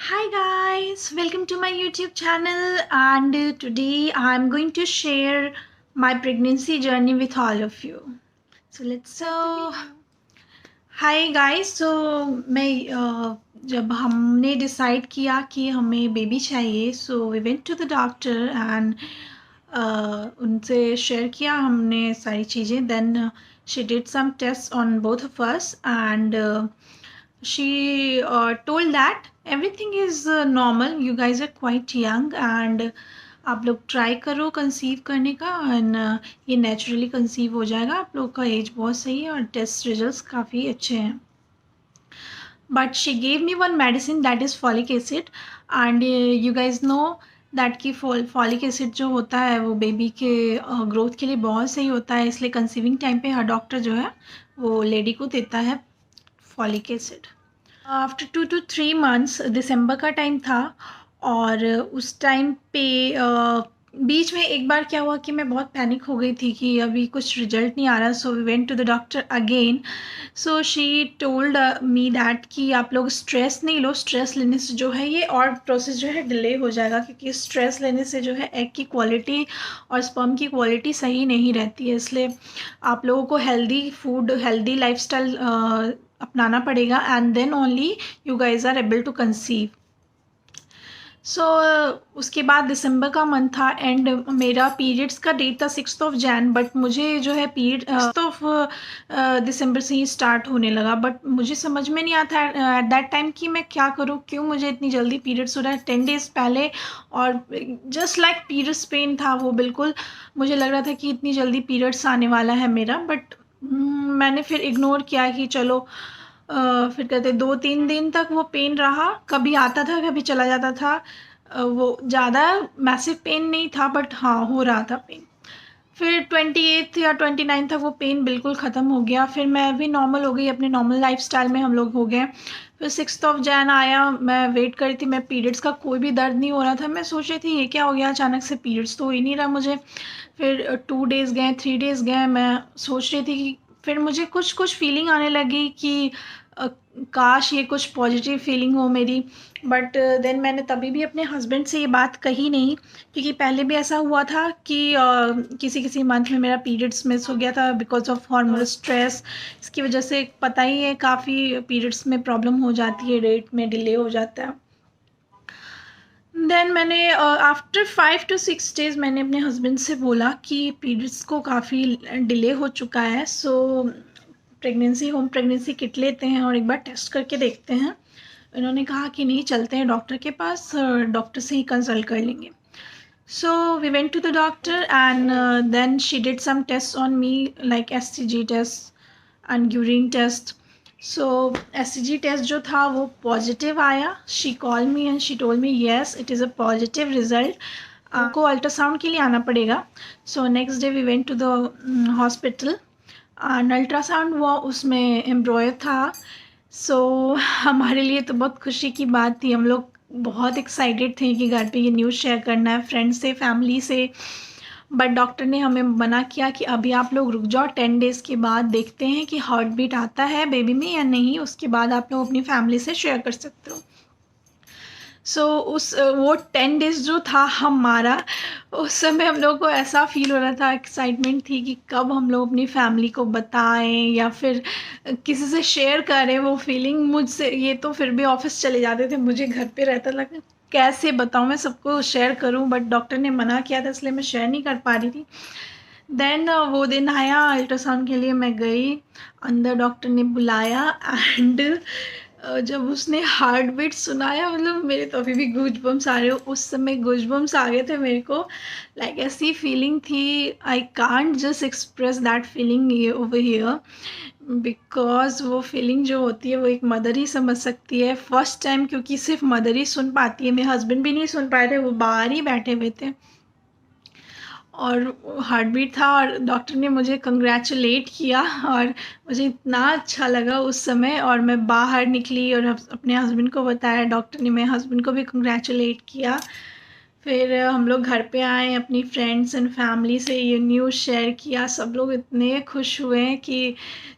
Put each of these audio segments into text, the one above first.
Hi guys, welcome to my YouTube channel and today I'm going to share my pregnancy journey with all of you. So let's start the video. Hi guys, जब हमने decide किया कि हमें baby चाहिए we went to the doctor and उनसे share किया हमने सारी चीज़ें. Then she did some test on both of us and she told that everything is normal, you guys are quite young and आप लोग ट्राई करो conceive करने का एंड ये नेचुरली कंसीव हो जाएगा. आप लोग का एज बहुत सही है और टेस्ट रिजल्ट्स काफ़ी अच्छे हैं. But she gave me one medicine that is folic acid and you guys know that कि फॉलिक एसिड जो होता है वो बेबी के ग्रोथ के लिए बहुत सही होता है. इसलिए कंसीविंग टाइम पे हर डॉक्टर जो है वो लेडी को देता है folic acid. After 2 to 3 months दिसंबर का टाइम था और उस टाइम पे बीच में एक बार क्या हुआ कि मैं बहुत पैनिक हो गई थी कि अभी कुछ रिजल्ट नहीं आ रहा. So we went to the doctor again. So she told me that कि आप लोग स्ट्रेस नहीं लो, स्ट्रेस लेने से जो है ये और प्रोसेस जो है डिले हो जाएगा क्योंकि स्ट्रेस लेने से जो है एग की क्वालिटी और स्पर्म की क्वालिटी सही नहीं रहती है. इसलिए आप लोगों को हेल्दी फूड, हेल्दी लाइफस्टाइल अपनाना पड़ेगा and then only you guys are able to conceive. So उसके बाद दिसंबर का मंथ था एंड मेरा पीरियड्स का डेट था 6th of Jan. बट मुझे जो है पीरियड 6th of दिसंबर से ही स्टार्ट होने लगा. बट मुझे समझ में नहीं आता एट दैट टाइम कि मैं क्या करूँ, क्यों मुझे इतनी जल्दी पीरियड्स हो रहा है 10 days पहले. और जस्ट लाइक पीरियड्स पेन था वो, बिल्कुल मुझे लग रहा था कि इतनी जल्दी पीरियड्स आने वाला है मेरा. बट मैंने फिर इग्नोर किया कि चलो फिर कहते 2-3 दिन तक वो पेन रहा, कभी आता था कभी चला जाता था. वो ज़्यादा मैसिव पेन नहीं था बट हाँ हो रहा था पेन. फिर 28 या 29 तक वो पेन बिल्कुल ख़त्म हो गया. फिर मैं भी नॉर्मल हो गई, अपने नॉर्मल लाइफस्टाइल में हम लोग हो गए. फिर 6th of Jan आया, मैं वेट कर रही थी, मैं पीरियड्स का कोई भी दर्द नहीं हो रहा था. मैं सोच रही थी ये क्या हो गया अचानक से, पीरियड्स तो हो ही नहीं रहा मुझे. फिर 2 days गए, 3 days गए, मैं सोच रही थी कि फिर मुझे कुछ फीलिंग आने लगी कि काश ये कुछ पॉजिटिव फीलिंग हो मेरी. बट देन मैंने तभी भी अपने हस्बैंड से ये बात कही नहीं क्योंकि पहले भी ऐसा हुआ था कि किसी मंथ में मेरा पीरियड्स मिस हो गया था बिकॉज ऑफ हार्मोनल स्ट्रेस. इसकी वजह से पता ही है काफ़ी पीरियड्स में प्रॉब्लम हो जाती है, डेट में डिले हो जाता है. देन मैंने आफ्टर 5 to 6 days मैंने अपने हस्बैंड से बोला कि पीरियड्स को काफ़ी डिले हो चुका है. सो होम प्रेगनेंसी किट लेते हैं और एक बार टेस्ट करके देखते हैं. इन्होंने कहा कि नहीं, चलते हैं डॉक्टर के पास, डॉक्टर से ही कंसल्ट कर लेंगे. So we went to the doctor and then she did some test on me like SCG test and urine test. So SCG test जो था वो पॉजिटिव आया. She call me and she told me yes it is a positive result, आपको ultrasound के लिए आना पड़ेगा. So next day we went to the hospital and ultrasound हुआ, उसमें एम्ब्रॉय था. सो हमारे लिए तो बहुत खुशी की बात थी. हम लोग बहुत एक्साइटेड थे कि घर पे ये न्यूज़ शेयर करना है फ्रेंड्स से, फैमिली से. बट डॉक्टर ने हमें मना किया कि अभी आप लोग रुक जाओ, 10 days के बाद देखते हैं कि हार्ट बीट आता है बेबी में या नहीं, उसके बाद आप लोग अपनी फैमिली से शेयर कर सकते हो. सो वो 10 days जो था हमारा, उस समय हम लोग को ऐसा फील हो रहा था, एक्साइटमेंट थी कि कब हम लोग अपनी फैमिली को बताएं या फिर किसी से शेयर करें वो फीलिंग. मुझसे ये तो फिर भी ऑफिस चले जाते थे, मुझे घर पे रहता लगा कैसे बताऊं, मैं सबको शेयर करूं. बट डॉक्टर ने मना किया था इसलिए मैं शेयर नहीं कर पा रही थी. देन वो दिन आया अल्ट्रासाउंड के लिए, मैं गई अंदर, डॉक्टर ने बुलाया एंड जब उसने हार्ट बीट सुनाया, मतलब मेरे तो अभी भी गूज बम्स आ रहे हो. उस समय गूज बम्स आ गए थे मेरे को. लाइक ऐसी फीलिंग थी, I can't just express that feeling over here because वो फीलिंग जो होती है वो एक मदर ही समझ सकती है. फर्स्ट टाइम, क्योंकि सिर्फ मदर ही सुन पाती है, मेरे हस्बैंड भी नहीं सुन पाए थे, वो बाहर ही बैठे हुए थे. और हार्ट बीट था और डॉक्टर ने मुझे कंग्रेचुलेट किया और मुझे इतना अच्छा लगा उस समय. और मैं बाहर निकली और अपने हस्बैंड को बताया, डॉक्टर ने मेरे हस्बैंड को भी कंग्रेचुलेट किया. फिर हम लोग घर पे आए, अपनी फ्रेंड्स एंड फैमिली से ये न्यूज़ शेयर किया. सब लोग इतने खुश हुए कि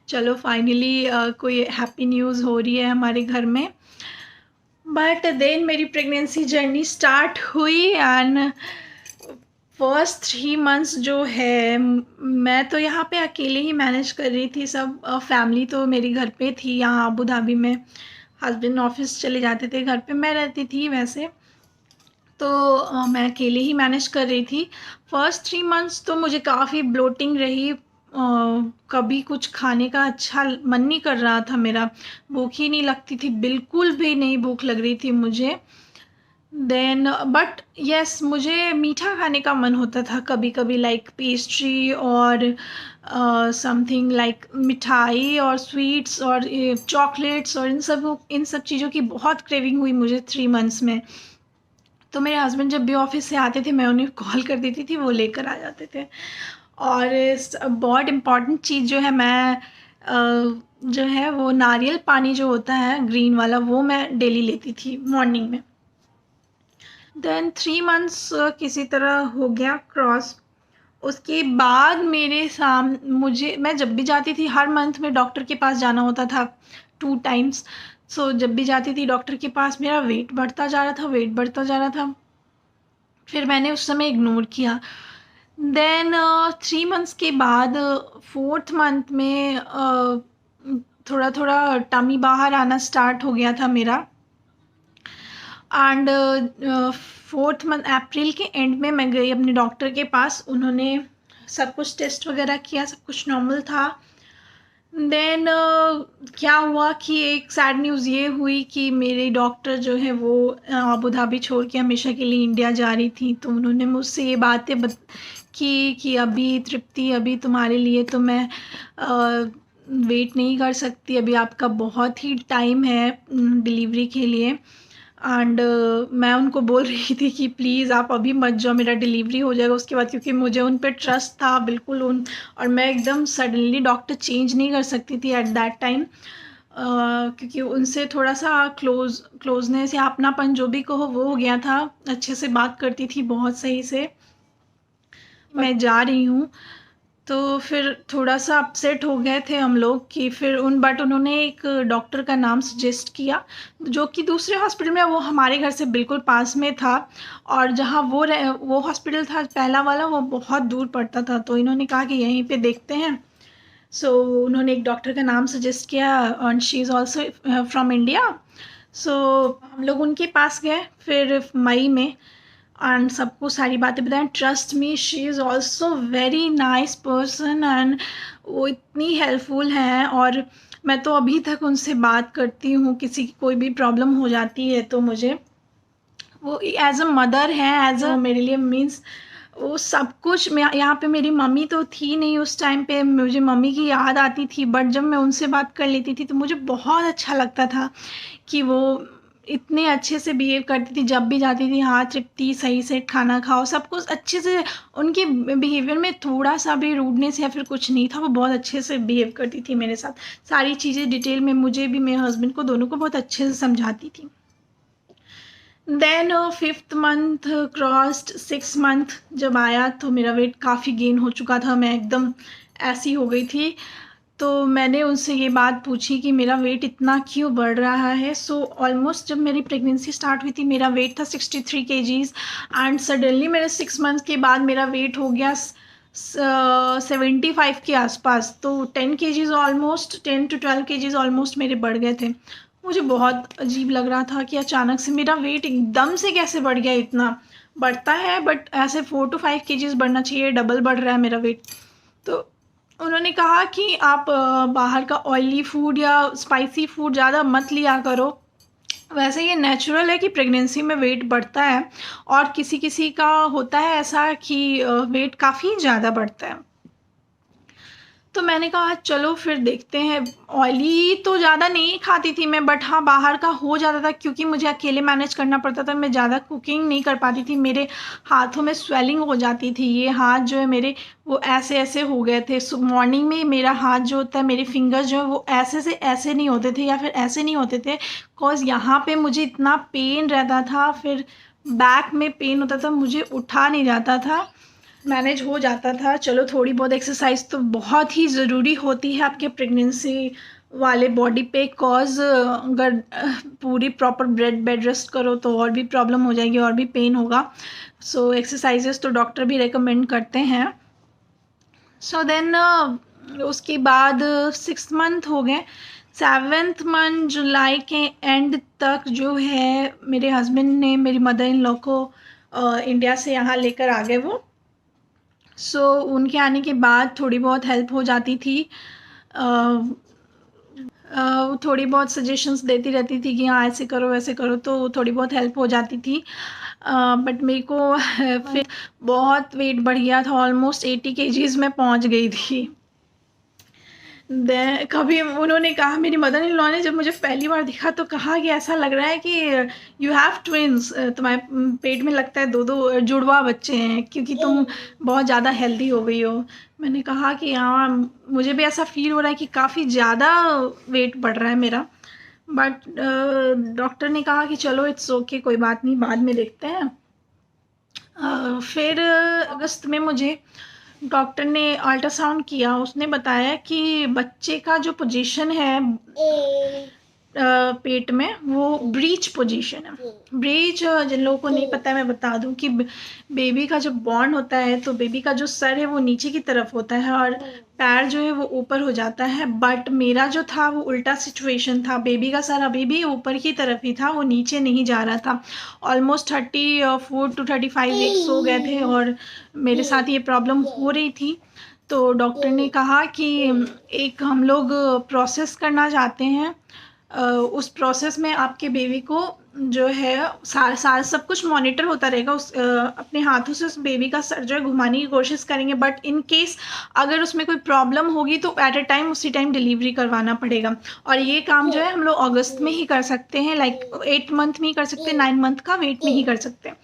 चलो फाइनली कोई हैप्पी न्यूज़ हो रही है हमारे घर में. बट देन मेरी प्रेगनेंसी जर्नी स्टार्ट हुई एंड फर्स्ट 3 मंथ्स जो है मैं तो यहाँ पे अकेले ही मैनेज कर रही थी सब। फैमिली तो मेरी घर पे थी यहाँ अबू धाबी में। हस्बैंड ऑफिस चले जाते थे, घर पे मैं रहती थी वैसे। तो मैं अकेले ही मैनेज कर रही थी। फर्स्ट 3 मंथ्स तो मुझे काफ़ी ब्लोटिंग रही। कभी कुछ खाने का अच्छा मन नहीं कर रहा था मेरा। भूख ही नहीं लगती थी, बिल्कुल भी नहीं भूख लग रही थी मुझे। देन बट यस, मुझे मीठा खाने का मन होता था कभी कभी, लाइक पेस्ट्री और समथिंग लाइक मिठाई और स्वीट्स और चॉकलेट्स और इन सब चीज़ों की बहुत क्रेविंग हुई मुझे 3 मंथ्स में। तो मेरे हस्बैंड जब भी ऑफिस से आते थे मैं उन्हें कॉल कर देती थी, वो लेकर आ जाते थे। और बहुत इम्पॉर्टेंट चीज़ जो है, मैं जो है वो नारियल पानी जो होता है ग्रीन वाला, वो मैं डेली लेती थी मॉर्निंग में। देन 3 मंथ्स किसी तरह हो गया क्रॉस। उसके बाद मैं जब भी जाती थी हर मंथ में डॉक्टर के पास जाना होता था 2 टाइम्स। सो जब भी जाती थी डॉक्टर के पास मेरा वेट बढ़ता जा रहा था, वेट बढ़ता जा रहा था। फिर मैंने उस समय इग्नोर किया। देन 3 मंथ्स के बाद 4th मंथ में थोड़ा थोड़ा टमी बाहर आना स्टार्ट हो गया था मेरा। एंड 4th मंथ अप्रैल के एंड में मैं गई अपने डॉक्टर के पास। उन्होंने सब कुछ टेस्ट वगैरह किया, सब कुछ नॉर्मल था। देन क्या हुआ कि एक सैड न्यूज़ ये हुई कि मेरे डॉक्टर जो है वो अबू धाबी छोड़ के हमेशा के लिए इंडिया जा रही थी। तो उन्होंने मुझसे ये बातें कि अभी तृप्ति, अभी तुम्हारे लिए तो मैं वेट नहीं कर सकती, अभी आपका बहुत ही टाइम है डिलीवरी के लिए। एंड मैं उनको बोल रही थी कि प्लीज़ आप अभी मत जाओ, मेरा डिलीवरी हो जाएगा उसके बाद, क्योंकि मुझे उन पे ट्रस्ट था बिल्कुल और मैं एकदम सडनली डॉक्टर चेंज नहीं कर सकती थी एट दैट टाइम, क्योंकि उनसे थोड़ा सा क्लोजनेस या अपनापन जो भी कहो वो हो गया था। अच्छे से बात करती थी बहुत सही से, मैं जा रही हूँ। तो फिर थोड़ा सा अपसेट हो गए थे हम लोग कि फिर बट उन्होंने एक डॉक्टर का नाम सजेस्ट किया जो कि दूसरे हॉस्पिटल में, वो हमारे घर से बिल्कुल पास में था। और जहाँ वो हॉस्पिटल था पहला वाला, वो बहुत दूर पड़ता था। तो इन्होंने कहा कि यहीं पे देखते हैं। सो उन्होंने एक डॉक्टर का नाम सजेस्ट किया and she is also from India. So हम लोग उनके पास गए फिर मई में एंड सबको सारी बातें बताएं। Trust me, she is also very nice person and वो इतनी हेल्पफुल हैं। और मैं तो अभी तक उनसे बात करती हूँ, किसी की कोई भी प्रॉब्लम हो जाती है तो मुझे वो एज अ मदर है, एज अ मेरे लिए मीन्स वो सब कुछ। मैं यहाँ पे, मेरी मम्मी तो थी नहीं उस टाइम पे, मुझे मम्मी की याद आती थी, बट जब मैं उनसे बात कर लेती थी तो मुझे बहुत अच्छा लगता था कि वो इतने अच्छे से बिहेव करती थी। जब भी जाती थी, हाँ तृप्ति सही से खाना खाओ, सब कुछ अच्छे से। उनके बिहेवियर में थोड़ा सा भी रूडनेस या फिर कुछ नहीं था, वो बहुत अच्छे से बिहेव करती थी मेरे साथ। सारी चीज़ें डिटेल में मुझे भी, मेरे हस्बैंड को, दोनों को बहुत अच्छे से समझाती थी। Then 5th month crossed, 6th month जब आया तो मेरा वेट काफ़ी गेन हो चुका था, मैं एकदम ऐसी हो गई थी। तो मैंने उनसे ये बात पूछी कि मेरा वेट इतना क्यों बढ़ रहा है। सो ऑलमोस्ट जब मेरी प्रेगनेंसी स्टार्ट हुई थी मेरा वेट था 63 kgs एंड सडनली मेरे 6 मंथ के बाद मेरा वेट हो गया 75 के आसपास। तो 10 kgs almost, 10 to 12 kgs almost मेरे बढ़ गए थे। मुझे बहुत अजीब लग रहा था कि अचानक से मेरा वेट एकदम से कैसे बढ़ गया। इतना बढ़ता है बट ऐसे 4 to 5 kgs बढ़ना चाहिए, डबल बढ़ रहा है मेरा वेट। तो उन्होंने कहा कि आप बाहर का ऑयली फूड या स्पाइसी फूड ज़्यादा मत लिया करो। वैसे ये नेचुरल है कि प्रेगनेंसी में वेट बढ़ता है और किसी किसी का होता है ऐसा कि वेट काफ़ी ज़्यादा बढ़ता है। तो मैंने कहा चलो फिर देखते हैं। ऑयली तो ज़्यादा नहीं खाती थी मैं, बट हाँ बाहर का हो जाता था क्योंकि मुझे अकेले मैनेज करना पड़ता था। मैं ज़्यादा कुकिंग नहीं कर पाती थी, मेरे हाथों में स्वेलिंग हो जाती थी। ये हाथ जो है मेरे वो ऐसे ऐसे हो गए थे। मॉर्निंग में मेरा हाथ जो होता है, मेरे फिंगर्स जो है वो ऐसे से ऐसे नहीं होते थे या फिर ऐसे नहीं होते थे, बिकॉज यहाँ पे मुझे इतना पेन रहता था, फिर बैक में पेन होता था, मुझे उठा नहीं जाता था, मैनेज हो जाता था। चलो थोड़ी बहुत एक्सरसाइज तो बहुत ही ज़रूरी होती है आपके प्रेगनेंसी वाले बॉडी पे, कॉज अगर पूरी प्रॉपर बेड रेस्ट करो तो और भी प्रॉब्लम हो जाएगी और भी पेन होगा। सो एक्सरसाइजेस तो डॉक्टर भी रेकमेंड करते हैं। सो देन उसके बाद 6 मंथ हो गए। 7th मंथ जुलाई के एंड तक जो है मेरे हस्बैंड ने मेरी मदर इन लॉ को इंडिया से यहाँ लेकर आ गए वो। सो उनके आने के बाद थोड़ी बहुत हेल्प हो जाती थी। वो थोड़ी बहुत सजेशंस देती रहती थी कि हाँ ऐसे करो वैसे करो, तो थोड़ी बहुत हेल्प हो जाती थी। बट मेरे को फिर बहुत वेट बढ़ गया था, ऑलमोस्ट 80 kgs में पहुंच गई थी। कभी उन्होंने कहा, मेरी मदर इन लॉ ने जब मुझे पहली बार दिखा तो कहा कि ऐसा लग रहा है कि यू हैव ट्विन्स, तुम्हारे पेट में लगता है दो दो जुड़वा बच्चे हैं क्योंकि तुम बहुत ज़्यादा हेल्दी हो गई हो। मैंने कहा कि हाँ मुझे भी ऐसा फील हो रहा है कि काफ़ी ज़्यादा वेट बढ़ रहा है मेरा। बट डॉक्टर ने कहा कि चलो इट्स ओके, कोई बात नहीं, बाद में देखते हैं। फिर अगस्त में मुझे डॉक्टर ने अल्ट्रासाउंड किया, उसने बताया कि बच्चे का जो पोजीशन है पेट में वो ब्रीच पोजीशन है। ब्रीच जिन लोगों को नहीं पता है मैं बता दूं कि बेबी का जो बॉर्न होता है तो बेबी का जो सर है वो नीचे की तरफ होता है और पैर जो है वो ऊपर हो जाता है। बट मेरा जो था वो उल्टा सिचुएशन था, बेबी का सर अभी भी ऊपर की तरफ ही था, वो नीचे नहीं जा रहा था। ऑलमोस्ट 34 to 35 वीक्स हो गए थे और मेरे साथ ये प्रॉब्लम हो रही थी। तो डॉक्टर ने कहा कि एक हम लोग प्रोसेस करना चाहते हैं, उस प्रोसेस में आपके बेबी को जो है साल साल सब कुछ मॉनिटर होता रहेगा। अपने हाथों से उस बेबी का सर जो है घुमाने की कोशिश करेंगे, बट इन केस अगर उसमें कोई प्रॉब्लम होगी तो एट अ टाइम उसी टाइम डिलीवरी करवाना पड़ेगा। और ये काम जो है हम लोग अगस्त में ही कर सकते हैं, लाइक 8 मंथ में ही कर सकते हैं, 9 मंथ का वेट में ही कर सकते हैं।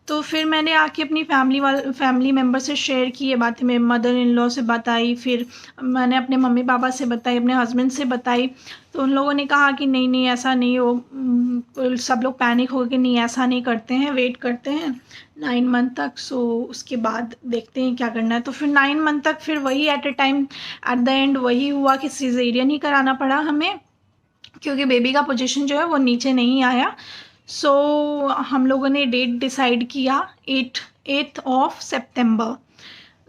तो फिर मैंने आके अपनी फैमिली मेम्बर से शेयर की ये बातें, मेरे मदर इन लॉ से बताई, फिर मैंने अपने मम्मी पापा से बताई, अपने हस्बैंड से बताई। तो उन लोगों ने कहा कि नहीं नहीं ऐसा नहीं हो, सब लोग पैनिक हो गए, नहीं ऐसा नहीं करते हैं, वेट करते हैं 9 मंथ तक, सो उसके बाद देखते हैं क्या करना है। तो फिर 9 मंथ तक फिर वही at a time, at the end वही हुआ कि सीजेरियन ही कराना पड़ा हमें क्योंकि बेबी का पोजीशन जो है वो नीचे नहीं आया। सो हम लोगों ने डेट डिसाइड किया 8th of September,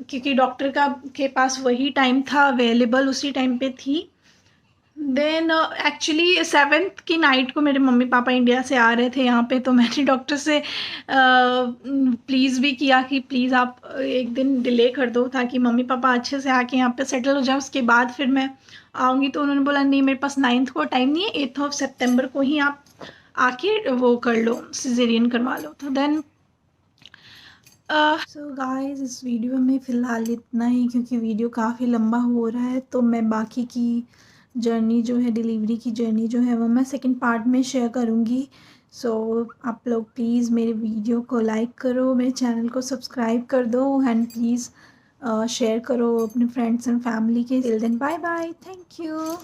क्योंकि डॉक्टर का के पास वही टाइम था अवेलेबल, उसी टाइम पे थी। देन एक्चुअली 7th की नाइट को मेरे मम्मी पापा इंडिया से आ रहे थे यहाँ पे, तो मैंने डॉक्टर से प्लीज़ भी किया कि प्लीज़ आप एक दिन डिले कर दो ताकि मम्मी पापा अच्छे से आके यहाँ पे सेटल हो जाए, उसके बाद फिर मैं आऊँगी। तो उन्होंने बोला नहीं मेरे पास 9th को टाइम नहीं है, 8th of September को ही आप आके वो कर लो, सिजेरियन करवा लो। तो देन सो गाइस इस वीडियो में फ़िलहाल इतना ही, क्योंकि वीडियो काफ़ी लंबा हो रहा है। तो मैं बाकी की जर्नी जो है, डिलीवरी की जर्नी जो है वो मैं सेकंड पार्ट में शेयर करूँगी। सो आप लोग प्लीज़ मेरे वीडियो को लाइक करो, मेरे चैनल को सब्सक्राइब कर दो एंड प्लीज़ शेयर करो अपने फ्रेंड्स एंड फैमिली के। Till then bye bye, thank you.